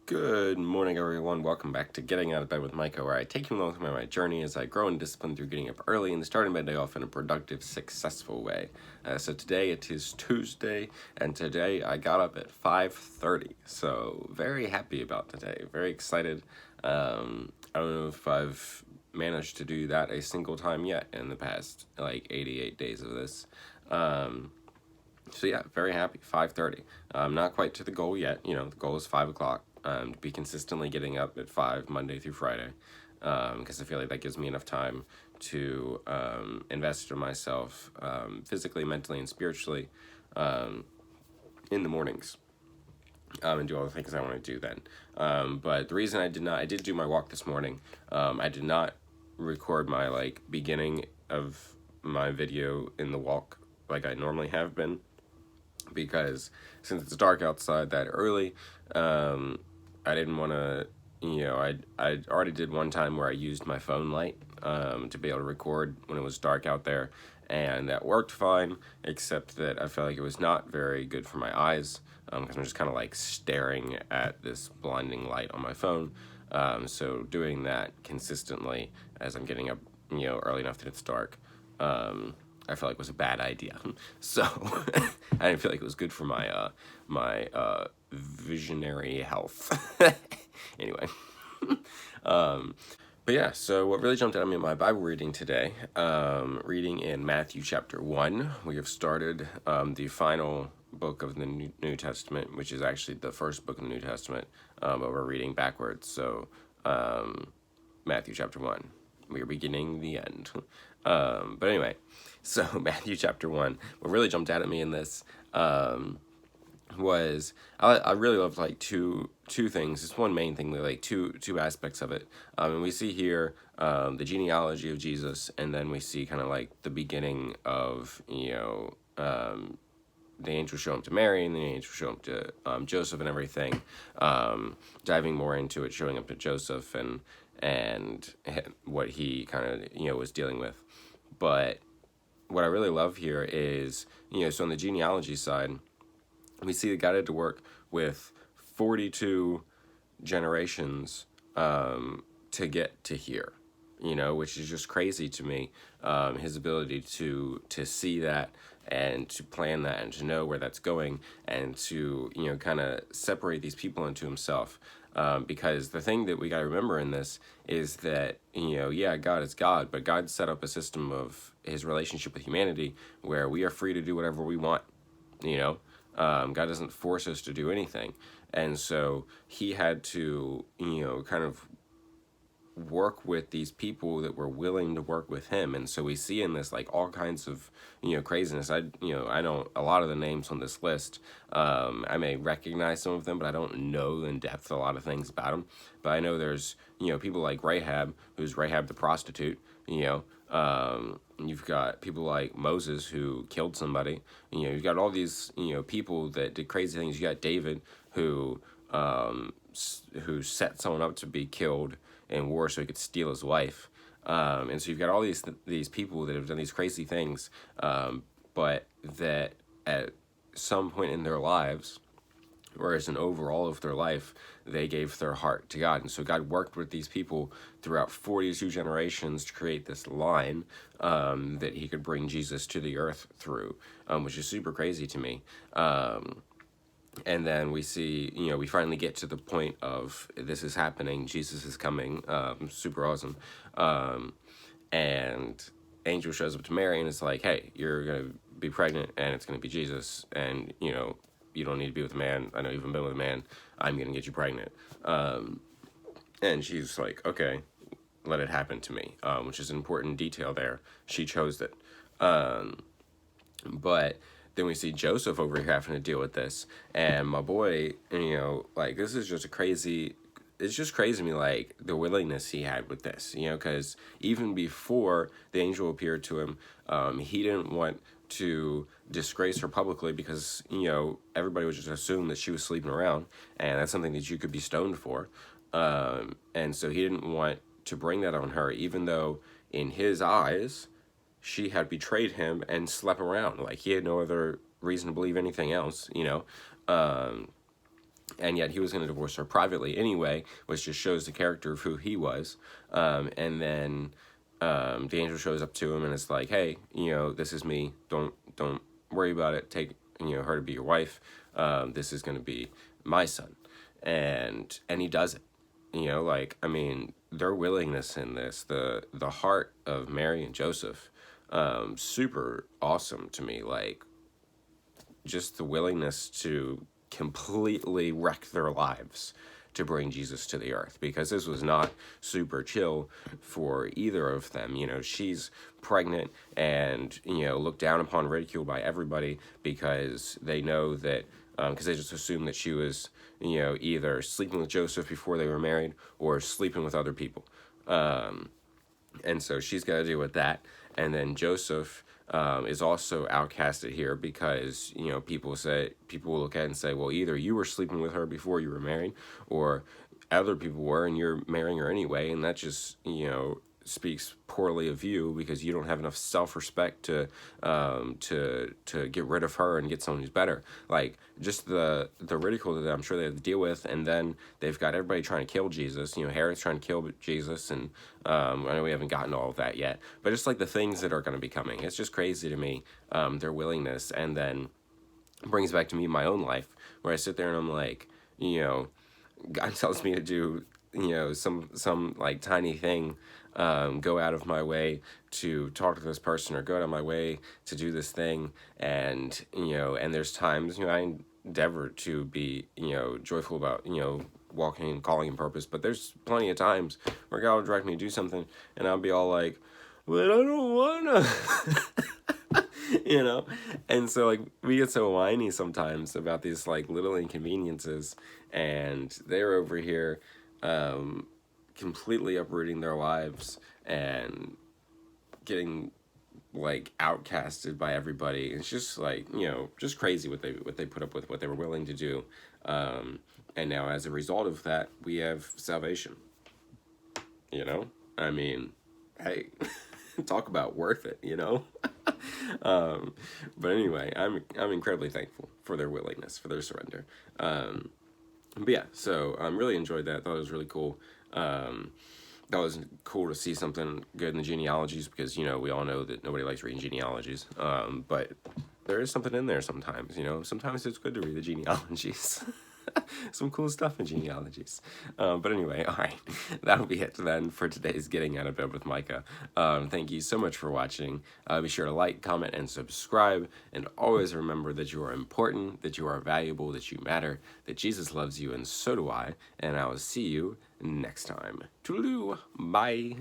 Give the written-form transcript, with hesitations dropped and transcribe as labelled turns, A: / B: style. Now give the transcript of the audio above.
A: Good morning, everyone. Welcome back to Getting Out of Bed with Micah, where I take you along with my journey as I grow in discipline through getting up early and starting my day off in a productive, successful way. So today it is Tuesday, and today I got up at 5:30. So very happy about today. Very excited. I don't know if I've managed to do that a single time yet in the past 88 days of this. So yeah, very happy. 5:30. Not quite to the goal yet. The goal is 5 o'clock. To be consistently getting up at 5 Monday through Friday, because I feel like that gives me enough time to invest in myself physically, mentally, and spiritually in the mornings. And do all the things I want to do then. But the reason I did do my walk this morning. I did not record my beginning of my video in the walk like I normally have been, because since it's dark outside that early, I didn't want to, I already did one time where I used my phone light to be able to record when it was dark out there, and that worked fine, except that I felt like it was not very good for my eyes, because I'm just kind of staring at this blinding light on my phone. So doing that consistently as I'm getting up, early enough that it's dark, I felt like was a bad idea. So I didn't feel like it was good for my visionary health. Anyway, but yeah. So what really jumped out at me in my Bible reading today, reading in Matthew chapter 1, we have started the final book of the New Testament, which is actually the first book of the New Testament, but we're reading backwards. So Matthew chapter 1. We are beginning the end. But anyway, so Matthew chapter 1, what really jumped out at me in this was I really loved two things. It's one main thing, two aspects of it. And we see here the genealogy of Jesus, and then we see kind of the beginning of the angel show him to Mary, and the angel show him to Joseph and everything. Diving more into it, showing up to Joseph and what he kind of was dealing with. But what I really love here is, so on the genealogy side, we see that God had to work with 42 generations to get to here, which is just crazy to me. His ability to see that and to plan that and to know where that's going and to, kind of separate these people into himself. Because the thing that we got to remember in this is that, God is God, but God set up a system of his relationship with humanity where we are free to do whatever we want, God doesn't force us to do anything. And so he had to, kind of work with these people that were willing to work with him. And so we see in this all kinds of craziness. I know a lot of the names on this list. I may recognize some of them, but I don't know in depth a lot of things about them. But I know there's people like Rahab, who's Rahab the prostitute. You've got people like Moses, who killed somebody. You've got all these people that did crazy things. You got David, who set someone up to be killed in war so he could steal his wife. And so you've got all these people that have done these crazy things, but that at some point in their lives, or as an overall of their life, they gave their heart to God. And so God worked with these people throughout 42 generations to create this line that he could bring Jesus to the earth through, which is super crazy to me. And then we see, we finally get to the point of this is happening, Jesus is coming, super awesome. And angel shows up to Mary and it's like, hey, you're going to be pregnant and it's going to be Jesus. And, you don't need to be with a man. I know you've been with a man. I'm going to get you pregnant. And she's like, okay, let it happen to me, which is an important detail there. She chose it. But then we see Joseph over here having to deal with this. And my boy, this is just it's just crazy to me, the willingness he had with this, because even before the angel appeared to him, he didn't want to disgrace her publicly because, everybody would just assume that she was sleeping around, and that's something that you could be stoned for. And so he didn't want to bring that on her, even though in his eyes, she had betrayed him and slept around. He had no other reason to believe anything else, and yet he was going to divorce her privately anyway, which just shows the character of who he was. And then the angel shows up to him and it's like, hey, this is me. Don't worry about it. Take her to be your wife. This is going to be my son, and he does it. Their willingness in this, the heart of Mary and Joseph, super awesome to me. Like, just the willingness to completely wreck their lives to bring Jesus to the earth, because this was not super chill for either of them. She's pregnant and, looked down upon, ridiculed by everybody because they know that, because they just assume that she was, either sleeping with Joseph before they were married or sleeping with other people. And so she's got to deal with that. And then Joseph is also outcasted here because, people will look at it and say, well, either you were sleeping with her before you were married, or other people were and you're marrying her anyway. And that just, speaks poorly of you because you don't have enough self-respect to get rid of her and get someone who's better. Like, just the ridicule that I'm sure they have to deal with. And then they've got everybody trying to kill Jesus. Herod's trying to kill Jesus, and I know we haven't gotten all of that yet, but just like the things that are going to be coming, it's just crazy to me, their willingness. And then it brings back to me my own life, where I sit there and I'm like, God tells me to do, some like tiny thing, go out of my way to talk to this person, or go out of my way to do this thing. And, and there's times, I endeavor to be, joyful about, walking and calling in purpose. But there's plenty of times where God will direct me to do something and I'll be all like, but I don't wanna. And so, like, we get so whiny sometimes about these like little inconveniences, and they're over here completely uprooting their lives and getting like outcasted by everybody. It's just like, just crazy what they put up with, what they were willing to do. And now as a result of that, we have salvation. Hey, talk about worth it, But anyway, I'm incredibly thankful for their willingness, for their surrender. But yeah, so I really enjoyed that. Thought it was really cool. That was cool to see something good in the genealogies, because, we all know that nobody likes reading genealogies. But there is something in there sometimes, Sometimes it's good to read the genealogies. Some cool stuff in genealogies. But anyway, all right. That'll be it then for today's Getting Out of Bed with Micah. Thank you so much for watching. Be sure to like, comment, and subscribe. And always remember that you are important, that you are valuable, that you matter, that Jesus loves you, and so do I. And I will see you next time. Toodaloo. Bye.